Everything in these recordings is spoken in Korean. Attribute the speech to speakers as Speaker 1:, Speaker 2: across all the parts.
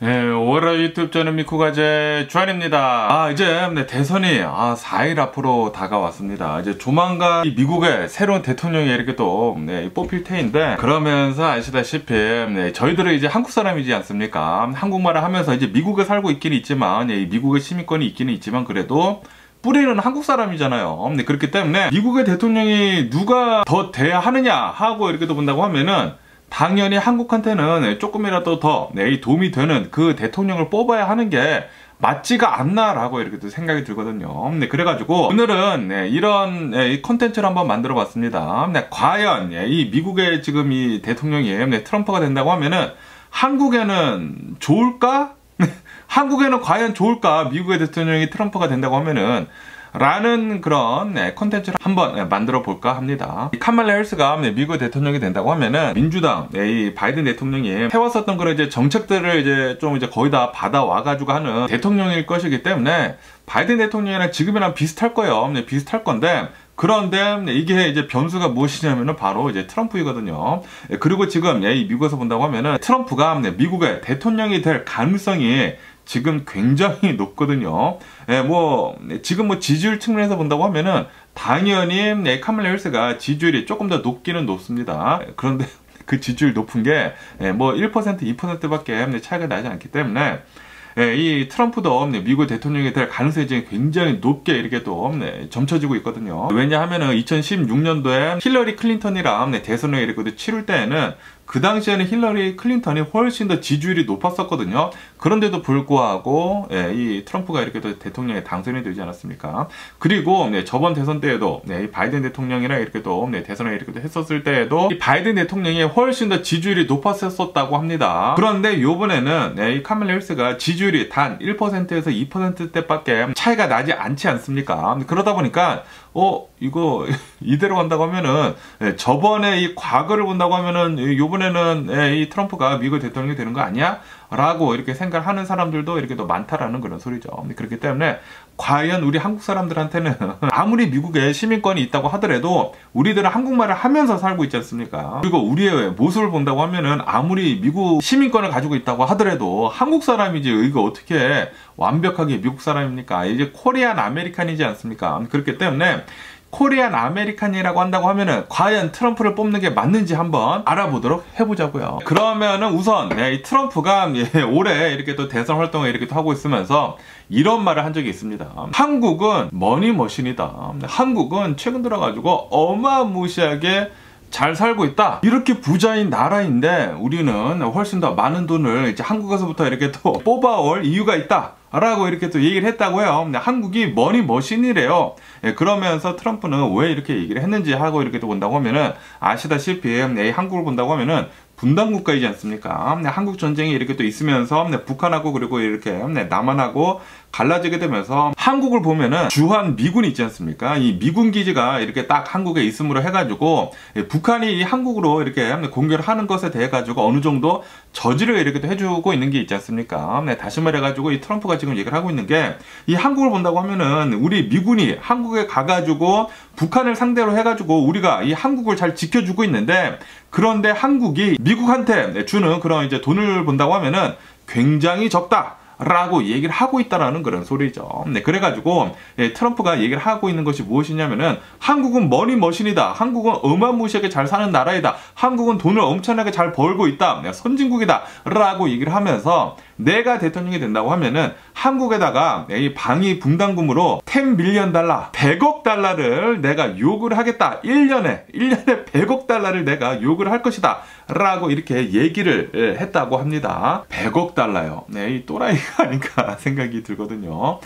Speaker 1: 네, 오월의 유튜브 저는 미쿠가제 주한입니다. 이제 대선이 4일 앞으로 다가왔습니다. 이제 조만간 미국의 새로운 대통령이 이렇게 또 뽑힐 테인데, 그러면서 아시다시피 저희들은 이제 한국 사람이지 않습니까? 한국말을 하면서 이제 미국에 살고 있기는 있지만, 미국의 시민권이 있기는 있지만 그래도 뿌리는 한국 사람이잖아요. 그렇기 때문에 미국의 대통령이 누가 더 돼야 하느냐 하고 이렇게 또 본다고 하면은, 당연히 한국한테는 조금이라도 더 도움이 되는 그 대통령을 뽑아야 하는 게 맞지가 않나라고 이렇게 또 생각이 들거든요. 그래가지고 오늘은 이런 컨텐츠를 한번 만들어 봤습니다. 과연 이 미국의 지금 이 대통령이 트럼프가 된다고 하면은 한국에는 좋을까? 한국에는 과연 좋을까? 미국의 대통령이 트럼프가 된다고 하면은 라는 그런 컨텐츠를 한번 만들어 볼까 합니다. 카말라 해리스가 미국 대통령이 된다고 하면은 민주당 이 바이든 대통령이 해왔었던 그런 이제 정책들을 이제 좀 거의 다 받아와가지고 하는 대통령일 것이기 때문에 바이든 대통령이랑 지금이랑 비슷할 거예요. 비슷할 건데, 그런데 이게 이제 변수가 무엇이냐면은 바로 이제 트럼프이거든요. 그리고 지금 이 미국에서 본다고 하면은 트럼프가 미국의 대통령이 될 가능성이 지금 굉장히 높거든요. 지금 지지율 측면에서 본다고 하면은 당연히 카말라 해리스가 지지율이 조금 더 높기는 높습니다. 그런데 그 지지율 높은 게 1%, 2%밖에 차이가 나지 않기 때문에 이 트럼프도 미국 대통령이 될 가능성이 지금 굉장히 높게 이렇게 또 점쳐지고 있거든요. 왜냐하면은 2016년도에 힐러리 클린턴이랑 대선을 이렇게 치를 때에는 그 당시에는 힐러리 클린턴이 훨씬 더 지지율이 높았었거든요. 그런데도 불구하고 이 트럼프가 이렇게 또 대통령에 당선이 되지 않았습니까? 그리고 저번 대선 때에도 이 바이든 대통령이랑 이렇게 또 대선을 이렇게 했었을 때에도 이 바이든 대통령이 훨씬 더 지지율이 높았었다고 합니다. 그런데 요번에는 이 카말라 해리스가 지지율이 단 1%에서 2%대밖에 차이가 나지 않지 않습니까? 그러다 보니까 이거 이대로 간다고 하면은 저번에 이 과거를 본다고 하면은 요번에는 이 트럼프가 미국 대통령이 되는 거 아니야? 라고 이렇게 생각하는 사람들도 이렇게 또 많다라는 그런 소리죠. 그렇기 때문에 과연 우리 한국 사람들한테는 아무리 미국에 시민권이 있다고 하더라도 우리들은 한국말을 하면서 살고 있지 않습니까? 그리고 우리의 모습을 본다고 하면은 아무리 미국 시민권을 가지고 있다고 하더라도 한국 사람이지 이거 어떻게 완벽하게 미국 사람입니까? 이제 코리안 아메리칸이지 않습니까? 그렇기 때문에 코리안 아메리칸이라고 한다고 하면은 과연 트럼프를 뽑는 게 맞는지 한번 알아보도록 해보자고요. 그러면은 우선 이 트럼프가 올해 이렇게 또 대선 활동을 이렇게 또 하고 있으면서 이런 말을 한 적이 있습니다. 한국은 머니머신이다. 한국은 최근 들어가지고 어마무시하게 잘 살고 있다. 이렇게 부자인 나라인데 우리는 훨씬 더 많은 돈을 이제 한국에서부터 이렇게 또 뽑아올 이유가 있다. 라고 이렇게 또 얘기를 했다고요. 한국이 머니머신이래요. 그러면서 트럼프는 왜 이렇게 얘기를 했는지 하고 이렇게 또 본다고 하면은 아시다시피 한국을 본다고 하면은 분단국가이지 않습니까? 한국 전쟁이 이렇게 또 있으면서 북한하고 그리고 이렇게 남한하고 갈라지게 되면서 한국을 보면은 주한 미군이 있지 않습니까? 이 미군 기지가 이렇게 딱 한국에 있음으로 해가지고 북한이 이 한국으로 이렇게 공격을 하는 것에 대해 가지고 어느 정도 저지를 이렇게 또 해주고 있는 게 있지 않습니까? 다시 말해가지고 이 트럼프가 지금 얘기를 하고 있는 게 이 한국을 본다고 하면은 우리 미군이 한국에 가가지고 북한을 상대로 해가지고 우리가 이 한국을 잘 지켜주고 있는데, 그런데 한국이 미국한테 주는 그런 이제 돈을 본다고 하면은 굉장히 적다. 라고 얘기를 하고 있다라는 그런 소리죠. 그래가지고 트럼프가 얘기를 하고 있는 것이 무엇이냐면은 한국은 머니머신이다. 한국은 어마무시하게 잘 사는 나라이다. 한국은 돈을 엄청나게 잘 벌고 있다. 선진국이다. 라고 얘기를 하면서 내가 대통령이 된다고 하면은 한국에다가 이 방위 분담금으로 10 빌리언 달러, 100억 달러를 내가 요구를 하겠다. 1년에 100억 달러를 내가 요구를 할 것이다. 라고 이렇게 얘기를 했다고 합니다. 100억 달러요. 이 또라이가 아닌가 생각이 들거든요.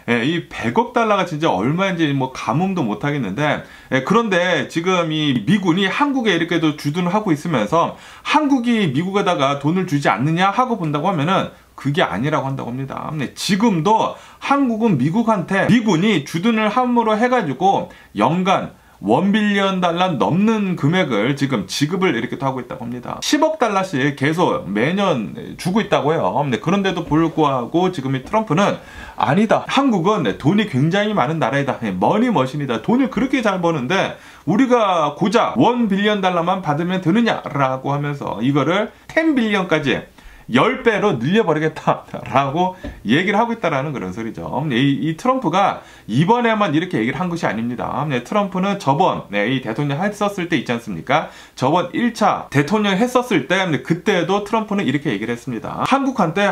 Speaker 1: 이 100억 달러가 진짜 얼마인지 가뭄도 못 하겠는데, 그런데 지금 이 미군이 한국에 이렇게도 주둔을 하고 있으면서 한국이 미국에다가 돈을 주지 않느냐 하고 본다고 하면은 그게 아니라고 한다고 합니다. 지금도 한국은 미국한테 미군이 주둔을 함으로 해가지고 연간 1 빌리언 달러 넘는 금액을 지금 지급을 이렇게 또 하고 있다고 합니다. 10억 달러씩 계속 매년 주고 있다고 해요. 그런데도 불구하고 지금 이 트럼프는 아니다. 한국은 돈이 굉장히 많은 나라이다. 머니머신이다. 돈을 그렇게 잘 버는데 우리가 고작 1 빌리언 달러만 받으면 되느냐라고 하면서 이거를 10 빌리언까지 10배로 늘려버리겠다라고 얘기를 하고 있다라는 그런 소리죠. 이 트럼프가 이번에만 이렇게 얘기를 한 것이 아닙니다. 트럼프는 저번 이 대통령 했었을 때 있지 않습니까? 저번 1차 대통령 했었을 때 그때도 트럼프는 이렇게 얘기를 했습니다. 한국한테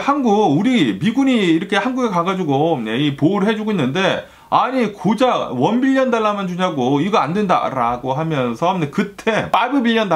Speaker 1: 우리 미군이 이렇게 한국에 가가지고 이 보호를 해주고 있는데 아니 고작 $1빌리언만 주냐고 이거 안 된다라고 하면서 그때 $5빌리언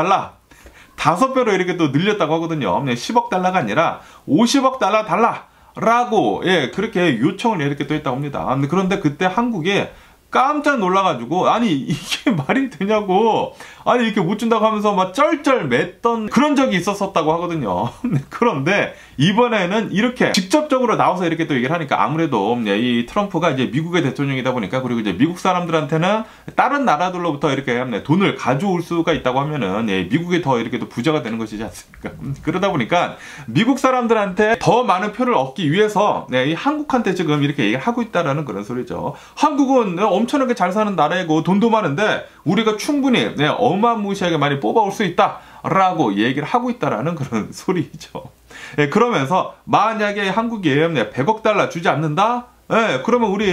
Speaker 1: 5배로 이렇게 또 늘렸다고 하거든요. $10억 달러가 아니라 $50억 달라라고 그렇게 요청을 이렇게 또 했다고 합니다. 그런데 그때 한국이 깜짝 놀라가지고 아니 이게 말이 되냐고 아니 이렇게 못 준다고 하면서 막 쩔쩔 맸던 그런 적이 있었다고 하거든요. 그런데 이번에는 이렇게 직접적으로 나와서 이렇게 또 얘기를 하니까 아무래도 이 트럼프가 이제 미국의 대통령이다 보니까 그리고 이제 미국 사람들한테는 다른 나라들로부터 이렇게 돈을 가져올 수가 있다고 하면은 미국이 더 이렇게 또 부자가 되는 것이지 않습니까? 그러다 보니까 미국 사람들한테 더 많은 표를 얻기 위해서 이 한국한테 지금 이렇게 얘기를 하고 있다라는 그런 소리죠. 한국은 엄청나게 잘 사는 나라이고 돈도 많은데 우리가 충분히 어마무시하게 많이 뽑아올 수 있다라고 얘기를 하고 있다라는 그런 소리죠. 그러면서 만약에 한국이 100억 달러 주지 않는다? 그러면 우리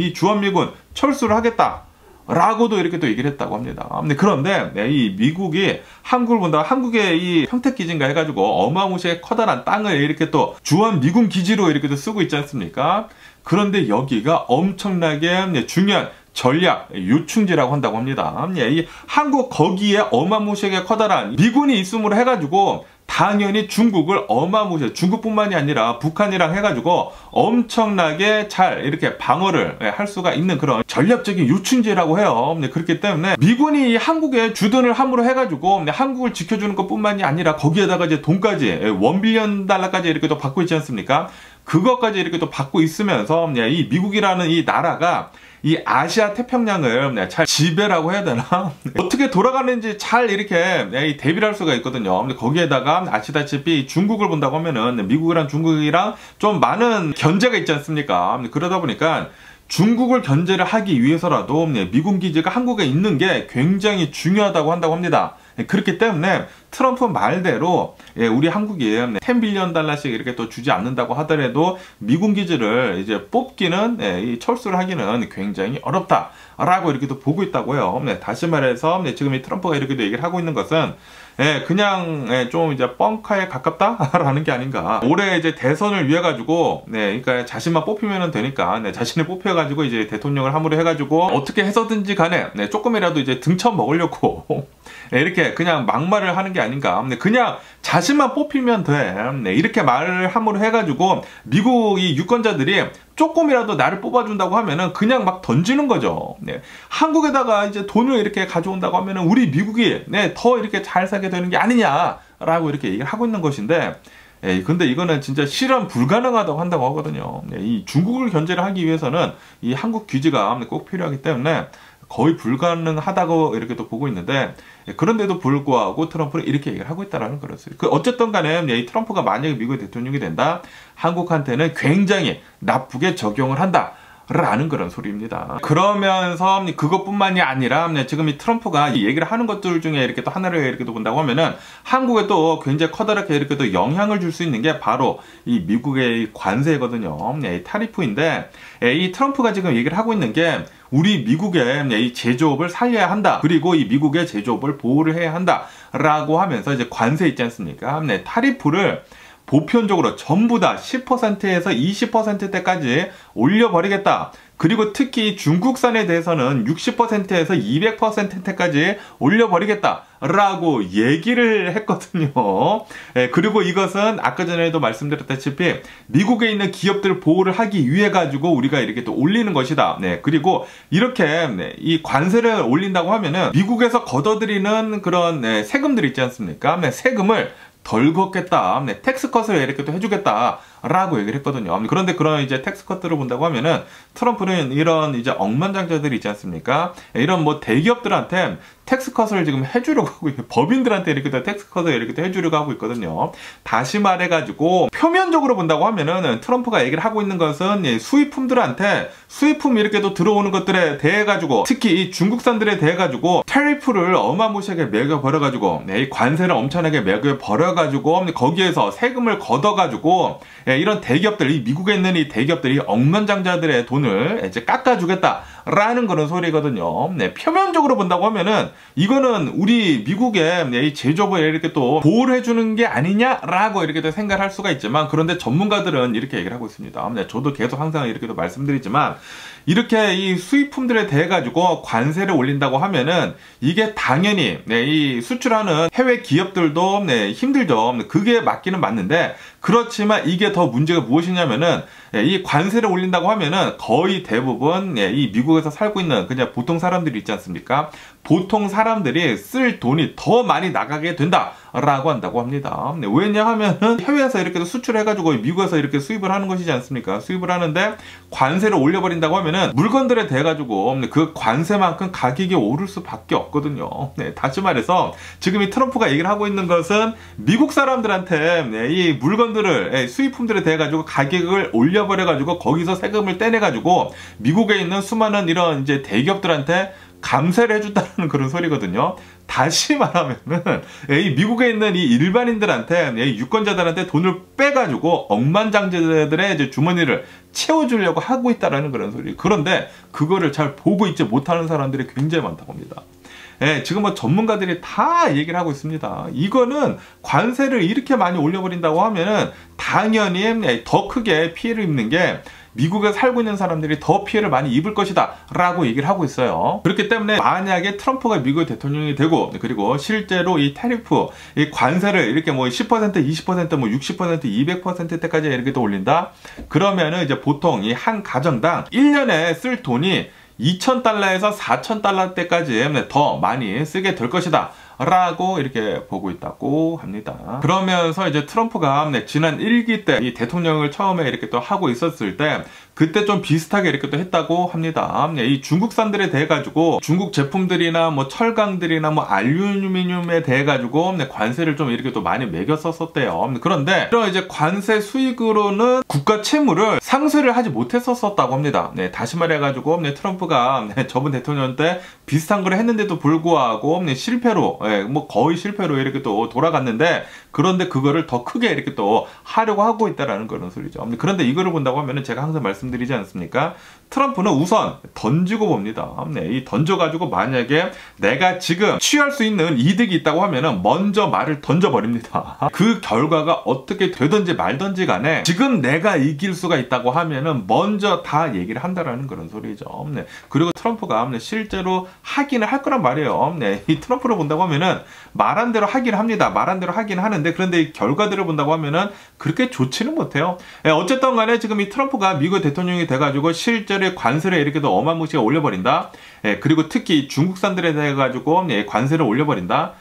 Speaker 1: 이 주한미군 철수를 하겠다. 라고도 이렇게 또 얘기를 했다고 합니다. 그런데 이 미국이 한국을 본다, 한국의 이 평택기지인가 해가지고 어마무시하게 커다란 땅을 이렇게 또 주한미군 기지로 이렇게 또 쓰고 있지 않습니까? 그런데 여기가 엄청나게 중요한 전략 요충지라고 한다고 합니다. 이 한국 거기에 어마무시하게 커다란 미군이 있음으로 해가지고 당연히 중국을 어마무시하게 중국뿐만이 아니라 북한이랑 해가지고 엄청나게 잘 이렇게 방어를 할 수가 있는 그런 전략적인 요충지라고 해요. 그렇기 때문에 미군이 한국에 주둔을 함으로 해가지고 한국을 지켜주는 것뿐만이 아니라 거기에다가 이제 돈까지 $1빌리언 이렇게 또 받고 있지 않습니까? 그것까지 이렇게 또 받고 있으면서 이 미국이라는 이 나라가 이 아시아 태평양을 잘 지배라고 해야 되나? 어떻게 돌아가는지 잘 이렇게 대비를 할 수가 있거든요. 근데 거기에다가 아시다시피 중국을 본다고 하면은 미국이랑 중국이랑 좀 많은 견제가 있지 않습니까? 그러다 보니까 중국을 견제를 하기 위해서라도 미군 기지가 한국에 있는 게 굉장히 중요하다고 한다고 합니다. 그렇기 때문에 트럼프 말대로 우리 한국이 $10빌리언 이렇게 또 주지 않는다고 하더라도 미군 기지를 이제 뽑기는 철수를 하기는 굉장히 어렵다라고 이렇게 또 보고 있다고 해요. 다시 말해서 지금 이 트럼프가 이렇게 또 얘기를 하고 있는 것은 그냥 좀 이제 뻥카에 가깝다라는 게 아닌가. 올해 이제 대선을 위해 가지고 그러니까 자신만 뽑히면 되니까 자신을 뽑혀가지고 이제 대통령을 함으로 해가지고 어떻게 해서든지 간에 조금이라도 이제 등쳐 먹으려고 이렇게 그냥 막말을 하는 게 아닌가. 그냥 자신만 뽑히면 돼. 이렇게 말을 함으로 해가지고 미국 이 유권자들이 조금이라도 나를 뽑아준다고 하면은 그냥 막 던지는 거죠. 한국에다가 이제 돈을 이렇게 가져온다고 하면은 우리 미국이 더 이렇게 잘 살게 되는 게 아니냐라고 이렇게 얘기를 하고 있는 것인데, 근데 이거는 진짜 실현 불가능하다고 한다고 하거든요. 이 중국을 견제를 하기 위해서는 이 한국 기지가 꼭 필요하기 때문에 거의 불가능하다고 이렇게 또 보고 있는데, 그런데도 불구하고 트럼프는 이렇게 얘기를 하고 있다라는 거였어요. 어쨌든 간에 이 트럼프가 만약에 미국의 대통령이 된다, 한국한테는 굉장히 나쁘게 적용을 한다 라는 그런 소리입니다. 그러면서 그것뿐만이 아니라 지금 이 트럼프가 이 얘기를 하는 것들 중에 이렇게 또 하나를 이렇게 또 본다고 하면은 한국에 또 굉장히 커다랗게 이렇게 또 영향을 줄 수 있는 게 바로 이 미국의 관세거든요. 이 타리프인데, 이 트럼프가 지금 얘기를 하고 있는 게 우리 미국의 이 제조업을 살려야 한다. 그리고 이 미국의 제조업을 보호를 해야 한다. 라고 하면서 이제 관세 있지 않습니까? 타리프를 보편적으로 전부 다 10%에서 20%대까지 올려버리겠다. 그리고 특히 중국산에 대해서는 60%에서 200%대까지 올려버리겠다 라고 얘기를 했거든요. 그리고 이것은 아까 전에도 말씀드렸다시피 미국에 있는 기업들 보호를 하기 위해 가지고 우리가 이렇게 또 올리는 것이다. 그리고 이렇게 이 관세를 올린다고 하면은 미국에서 걷어들이는 그런 세금들 있지 않습니까? 세금을 덜 걷겠다. 텍스컷을 이렇게 또 해주겠다. 라고 얘기를 했거든요. 그런데 그런 이제 텍스 컷들을 본다고 하면은 트럼프는 이런 이제 억만장자들이 있지 않습니까? 이런 뭐 대기업들한테 텍스 컷을 지금 해주려고 하고 법인들한테 이렇게 또 텍스 컷을 이렇게 또 해주려고 하고 있거든요. 다시 말해가지고 표면적으로 본다고 하면은 트럼프가 얘기를 하고 있는 것은 수입품들한테 수입품 이렇게 또 들어오는 것들에 대해 가지고 특히 이 중국산들에 대해 가지고 테리프를 어마무시하게 매겨 버려 가지고 이 관세를 엄청나게 매겨 버려 가지고 거기에서 세금을 걷어 가지고 이런 대기업들, 이 미국에 있는 이 대기업들이 억만장자들의 돈을 이제 깎아주겠다라는 그런 소리거든요. 표면적으로 본다고 하면은 이거는 우리 미국의 이 제조업에 이렇게 또 보호를 해주는 게 아니냐라고 이렇게 또 생각을 할 수가 있지만, 그런데 전문가들은 이렇게 얘기를 하고 있습니다. 저도 계속 항상 이렇게 또 말씀드리지만, 이렇게 이 수입품들에 대해 가지고 관세를 올린다고 하면은 이게 당연히 이 수출하는 해외 기업들도 힘들죠. 그게 맞기는 맞는데, 그렇지만 이게 더 문제가 무엇이냐면은 이 관세를 올린다고 하면은 거의 대부분 이 미국에서 살고 있는 그냥 보통 사람들이 있지 않습니까? 보통 사람들이 쓸 돈이 더 많이 나가게 된다라고 한다고 합니다. 왜냐하면은 해외에서 이렇게 수출해가지고 미국에서 이렇게 수입을 하는 것이지 않습니까? 수입을 하는데 관세를 올려버린다고 하면은 물건들에 대해 가지고 그 관세만큼 가격이 오를 수밖에 없거든요. 다시 말해서 지금 이 트럼프가 얘기를 하고 있는 것은 미국 사람들한테 이 물건들을 수입품들에 대해 가지고 가격을 올려버려가지고 거기서 세금을 떼내가지고 미국에 있는 수많은 이런 이제 대기업들한테 감세를 해준다는 그런 소리거든요. 다시 말하면은 이 미국에 있는 이 일반인들한테 이 유권자들한테 돈을 빼가지고 억만장자들의 이제 주머니를 채워주려고 하고 있다라는 그런 소리. 그런데 그거를 잘 보고 있지 못하는 사람들이 굉장히 많다고 합니다. 지금 뭐 전문가들이 다 얘기를 하고 있습니다. 이거는 관세를 이렇게 많이 올려버린다고 하면은 당연히 더 크게 피해를 입는 게 미국에 살고 있는 사람들이 더 피해를 많이 입을 것이다 라고 얘기를 하고 있어요. 그렇기 때문에 만약에 트럼프가 미국의 대통령이 되고, 그리고 실제로 이 테리프, 이 관세를 이렇게 뭐 10%, 20%, 뭐 60%, 200%대까지 이렇게 또 올린다? 그러면은 이제 보통 이 한 가정당 1년에 쓸 돈이 2,000달러에서 4,000달러대까지 더 많이 쓰게 될 것이다 라고 이렇게 보고 있다고 합니다. 그러면서 이제 트럼프가 지난 1기 때 이 대통령을 처음에 이렇게 또 하고 있었을 때 그때 좀 비슷하게 이렇게 또 했다고 합니다. 이 중국산들에 대해 가지고 중국 제품들이나 뭐 철강들이나 뭐 알루미늄에 대해 가지고 관세를 좀 이렇게 또 많이 매겼었대요. 그런데 이런 이제 관세 수익으로는 국가 채무를 상쇄를 하지 못했었다고 합니다. 다시 말해 가지고 트럼프가 저번 대통령 때 비슷한 걸 했는데도 불구하고 실패로, 뭐 거의 실패로 이렇게 또 돌아갔는데, 그런데 그거를 더 크게 이렇게 또 하려고 하고 있다라는 그런 소리죠. 그런데 이거를 본다고 하면은 제가 항상 말씀드리지 않습니까? 트럼프는 우선 던지고 봅니다. 이 던져가지고 만약에 내가 지금 취할 수 있는 이득이 있다고 하면은 먼저 말을 던져버립니다. 그 결과가 어떻게 되든지 말든지 간에 지금 내가 이길 수가 있다고 하면은 먼저 다 얘기를 한다라는 그런 소리죠. 그리고 트럼프가 실제로 하기는 할 거란 말이에요. 이 트럼프를 본다고 하면은 말한 대로 하기는 합니다. 말한 대로 하기는 하는데, 그런데 이 결과들을 본다고 하면은 그렇게 좋지는 못해요. 어쨌든 간에 지금 이 트럼프가 미국 대통령이 돼가지고 실제로 관세를 이렇게 또 어마무시하게 올려버린다. 그리고 특히 중국산들에 대해 가지고 관세를 올려버린다.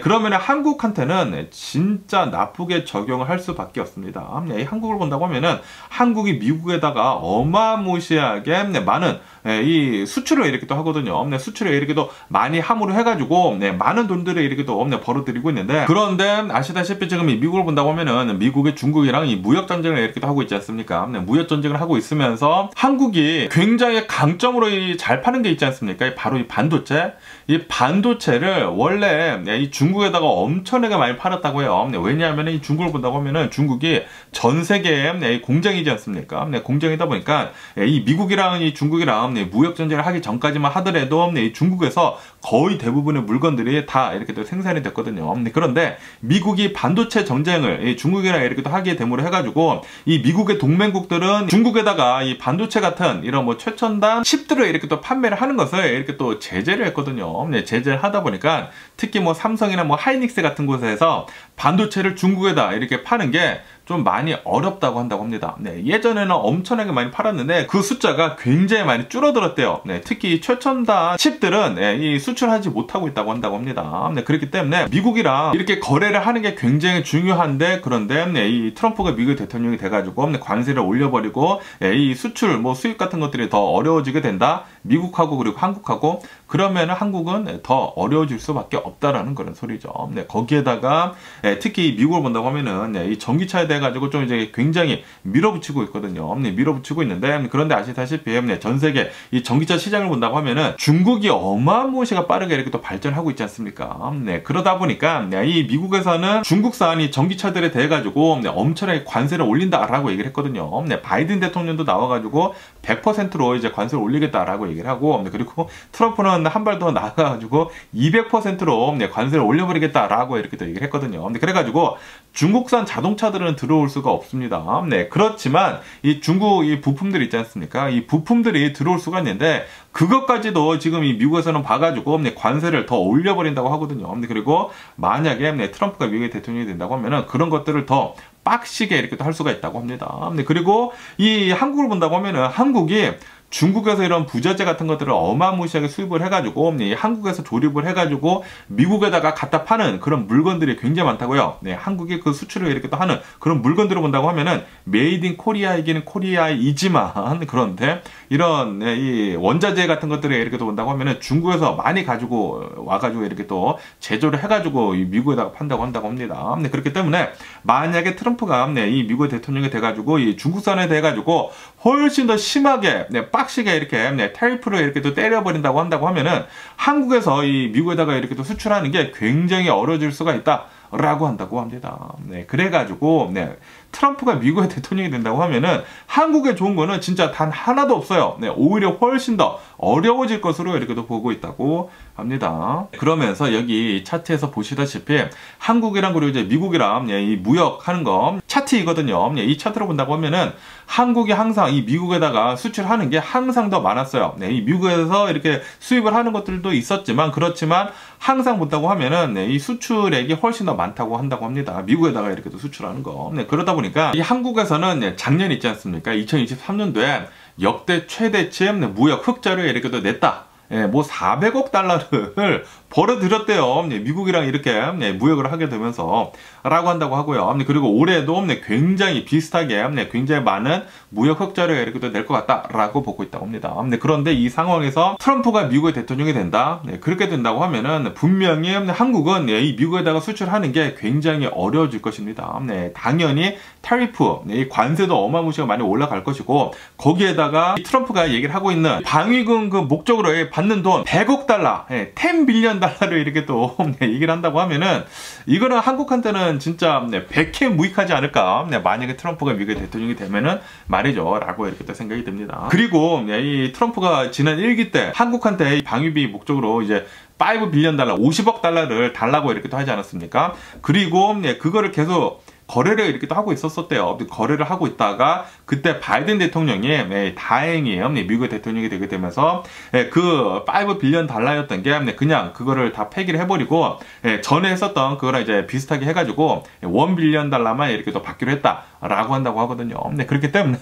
Speaker 1: 그러면 한국한테는 진짜 나쁘게 적용을 할 수밖에 없습니다. 이 한국을 본다고 하면은 한국이 미국에다가 어마무시하게 많은 이 수출을 이렇게 또 하거든요. 수출을 이렇게 또 많이 함으로 해가지고 많은 돈들을 이렇게 또 벌어들이고 있는데, 그런데 아시다시피 지금 이 미국을 본다고 하면은 미국의 중국이랑 이 무역 전쟁을 이렇게 또 하고 있지 않습니까? 무역 전쟁을 하고 있으면서 한국이 굉장히 강점으로 잘 파는 게 있지 않습니까? 바로 이 반도체. 이 반도체를 원래 이 중국에다가 엄청나게 많이 팔았다고 해요. 왜냐하면 이 중국을 본다고 하면은 중국이 전 세계의 공장이지 않습니까? 공장이다 보니까 이 미국이랑 이 중국이랑 무역 전쟁을 하기 전까지만 하더라도 이 중국에서 거의 대부분의 물건들이 다 이렇게 또 생산이 됐거든요. 그런데 미국이 반도체 전쟁을 중국이랑 이렇게 또 하게 됨으로 해가지고 이 미국의 동맹국들은 중국에다가 이 반도체 같은 이런 뭐 최첨단 칩들을 이렇게 또 판매를 하는 것을 이렇게 또 제재를 했거든요. 제재를 하다 보니까 특히 뭐 삼성이나 뭐 하이닉스 같은 곳에서 반도체를 중국에다 이렇게 파는 게 좀 많이 어렵다고 한다고 합니다. 네, 예전에는 엄청나게 많이 팔았는데 그 숫자가 굉장히 많이 줄어들었대요. 네, 특히 최첨단 칩들은 네, 이 수출하지 못하고 있다고 한다고 합니다. 네, 그렇기 때문에 미국이랑 이렇게 거래를 하는 게 굉장히 중요한데, 그런데 네, 이 트럼프가 미국 대통령이 돼가지고 네, 관세를 올려버리고 네, 이 수출 뭐 수입 같은 것들이 더 어려워지게 된다. 미국하고 그리고 한국하고, 그러면은 한국은 더 어려워질 수밖에 없다라는 그런 소리죠. 네, 거기에다가 특히 미국을 본다고 하면은 네, 이 전기차에 대해 가지고 좀 이제 굉장히 밀어붙이고 있거든요. 네, 밀어붙이고 있는데, 그런데 아시다시피 네, 전 세계 이 전기차 시장을 본다고 하면은 중국이 어마무시가 빠르게 이렇게 또 발전하고 있지 않습니까? 네, 그러다 보니까 네, 이 미국에서는 중국산 이 전기차들에 대해 가지고 네, 엄청나게 관세를 올린다라고 얘기를 했거든요. 네, 바이든 대통령도 나와가지고 100%로 이제 관세를 올리겠다라고 얘기를 하고, 네, 그리고 트럼프는 한 발 더 나가가지고 200%로 네, 관세를 올려버리겠다라고 이렇게 또 얘기를 했거든요. 네, 그래가지고 중국산 자동차들은 들어올 수가 없습니다. 네, 그렇지만 이 중국 이 부품들 있지 않습니까? 이 부품들이 들어올 수가 있는데, 그것까지도 지금 이 미국에서는 봐가지고 네, 관세를 더 올려버린다고 하거든요. 네, 그리고 만약에 네, 트럼프가 미국의 대통령이 된다고 하면은 그런 것들을 더 빡시게 이렇게 또 할 수가 있다고 합니다. 네, 그리고 이 한국을 본다고 하면은 한국이 중국에서 이런 부자재 같은 것들을 어마무시하게 수입을 해가지고 한국에서 조립을 해가지고 미국에다가 갖다 파는 그런 물건들이 굉장히 많다고요. 네, 한국이 그 수출을 이렇게 또 하는 그런 물건들을 본다고 하면은 메이드 인 코리아이기는 코리아이지만, 그런데 이런 네, 이 원자재 같은 것들을 이렇게 또 본다고 하면은 중국에서 많이 가지고 와가지고 이렇게 또 제조를 해가지고 이 미국에다가 판다고 한다고 합니다. 네, 그렇기 때문에 만약에 트럼프가 네, 이 미국의 대통령이 돼가지고 이 중국산에 대해가지고 훨씬 더 심하게 네, 빡시게 이렇게 네, 타리프로 이렇게 또 때려버린다고 한다고 하면은 한국에서 이 미국에다가 이렇게 또 수출하는 게 굉장히 어려워질 수가 있다라고 한다고 합니다. 네, 그래가지고 네, 트럼프가 미국의 대통령이 된다고 하면은 한국에 좋은 거는 진짜 단 하나도 없어요. 네, 오히려 훨씬 더 어려워질 것으로 이렇게도 보고 있다고 합니다. 그러면서 여기 차트에서 보시다시피 한국이랑 그리고 이제 미국이랑 이 무역하는 거 차트이거든요. 이 차트로 본다고 하면은 한국이 항상 이 미국에다가 수출하는 게 항상 더 많았어요. 네, 이 미국에서 이렇게 수입을 하는 것들도 있었지만, 그렇지만 항상 본다고 하면은 네, 이 수출액이 훨씬 더 많다고 한다고 합니다. 미국에다가 이렇게 또 수출하는 거. 네, 그러다 보니까 이 한국에서는 네, 작년 있지 않습니까? 2023년도에 역대 최대치 무역 흑자를 이렇게 또 냈다. 예, 뭐 400억 달러를 벌어들였대요. 네, 미국이랑 이렇게 네, 무역을 하게 되면서 라고 한다고 하고요. 네, 그리고 올해도 네, 굉장히 비슷하게 네, 굉장히 많은 무역 흑자를 이렇게 낼 것 같다라고 보고 있다고 합니다. 네, 그런데 이 상황에서 트럼프가 미국의 대통령이 된다. 네, 그렇게 된다고 하면은 분명히 한국은 네, 이 미국에다가 수출하는 게 굉장히 어려워질 것입니다. 네, 당연히 타리프, 네, 관세도 어마무시하게 많이 올라갈 것이고, 거기에다가 트럼프가 얘기를 하고 있는 방위군 그 목적으로 받는 돈 100억 달러, 10 빌리언 달러를 이렇게 또 얘기를 한다고 하면은 이거는 한국한테는 진짜 100회 무익하지 않을까. 만약에 트럼프가 미국의 대통령이 되면은 말이죠. 라고 이렇게 또 생각이 듭니다. 그리고 이 트럼프가 지난 1기 때 한국한테 방위비 목적으로 이제 5 빌리언 달러, 50억 달러를 달라고 이렇게 또 하지 않았습니까? 그리고 그거를 계속 거래를 이렇게 또 하고 있었대요. 거래를 하고 있다가 그때 바이든 대통령이 다행히 미국의 대통령이 되게 되면서 그 5 빌리언 달러였던 게 그냥 그거를 다 폐기를 해버리고 전에 했었던 그거랑 이제 비슷하게 해가지고 1 빌리언 달러만 이렇게 또 받기로 했다라고 한다고 하거든요. 그렇기 때문에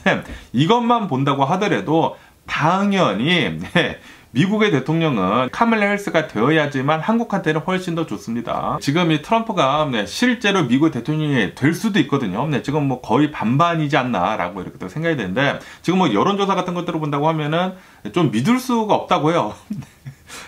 Speaker 1: 이것만 본다고 하더라도 당연히 미국의 대통령은 카멀라 해리스가 되어야지만 한국한테는 훨씬 더 좋습니다. 지금 이 트럼프가 실제로 미국의 대통령이 될 수도 있거든요. 지금 뭐 거의 반반이지 않나라고 이렇게 또 생각이 되는데, 지금 뭐 여론조사 같은 것들을 본다고 하면은 좀 믿을 수가 없다고 해요.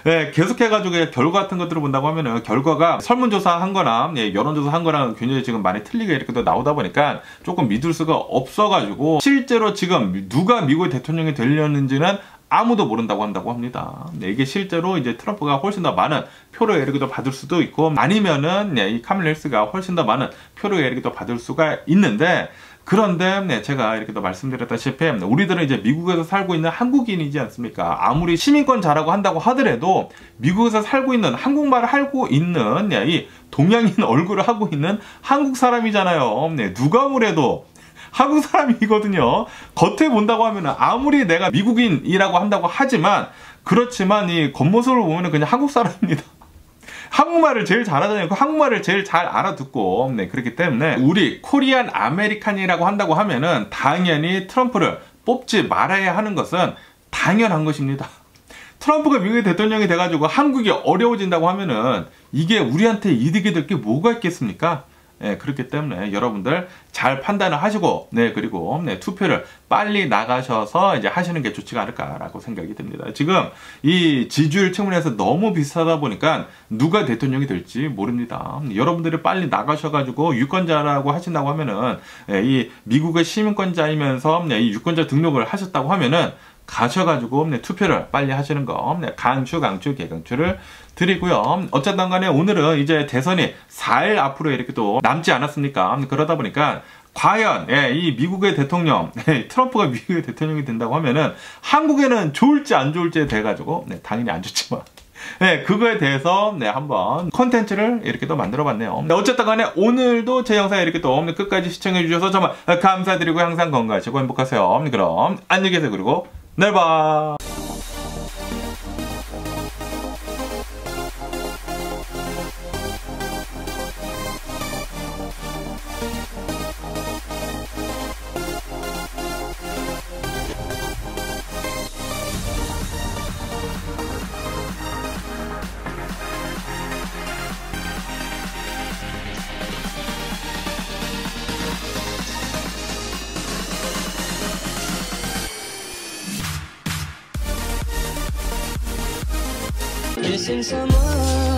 Speaker 1: 네, 계속해가지고 결과 같은 것들을 본다고 하면은 결과가 설문조사 한 거나 여론조사 한 거랑 굉장히 지금 많이 틀리게 이렇게 또 나오다 보니까 조금 믿을 수가 없어가지고 실제로 지금 누가 미국의 대통령이 되려는지는 아무도 모른다고 한다고 합니다. 네, 이게 실제로 이제 트럼프가 훨씬 더 많은 표를 이렇게 더 받을 수도 있고, 아니면은 이 카멀라 해리스가 훨씬 더 많은 표를 이렇게 더 받을 수가 있는데, 그런데 제가 이렇게 또 말씀드렸다시피 우리들은 이제 미국에서 살고 있는 한국인이지 않습니까? 아무리 시민권자라고 한다고 하더라도 미국에서 살고 있는, 한국말을 하고 있는 이 동양인 얼굴을 하고 있는 한국 사람이잖아요. 누가 뭐래도 한국 사람이거든요. 겉에 본다고 하면 아무리 내가 미국인이라고 한다고 하지만, 그렇지만 이 겉모습을 보면 그냥 한국 사람입니다. 한국말을 제일 잘하잖아요. 그 한국말을 제일 잘 알아듣고, 네, 그렇기 때문에 우리 코리안 아메리칸이라고 한다고 하면은 당연히 트럼프를 뽑지 말아야 하는 것은 당연한 것입니다. 트럼프가 미국의 대통령이 돼가지고 한국이 어려워진다고 하면은 이게 우리한테 이득이 될 게 뭐가 있겠습니까? 네, 그렇기 때문에 여러분들 잘 판단을 하시고, 네, 그리고 네, 투표를 빨리 나가셔서 이제 하시는 게 좋지 않을까라고 생각이 듭니다. 지금 이 지지율 측면에서 너무 비슷하다 보니까 누가 대통령이 될지 모릅니다. 여러분들이 빨리 나가셔가지고 유권자라고 하신다고 하면은, 네, 이 미국의 시민권자이면서 네, 이 유권자 등록을 하셨다고 하면은 가셔가지고 네, 투표를 빨리 하시는 거 네, 강추 개강추를 드리고요. 어쨌든 간에 오늘은 이제 대선이 4일 앞으로 이렇게 또 남지 않았습니까? 그러다 보니까 과연 이 미국의 대통령 트럼프가 미국의 대통령이 된다고 하면은 한국에는 좋을지 안 좋을지에 대해 가지고 당연히 안 좋지만 그거에 대해서 한번 콘텐츠를 이렇게 또 만들어 봤네요. 어쨌든 간에 오늘도 제 영상 이렇게 또 끝까지 시청해 주셔서 정말 감사드리고 항상 건강하시고 행복하세요. 그럼 안녕히 계세요. 그리고 내일 봐.
Speaker 2: Missing someone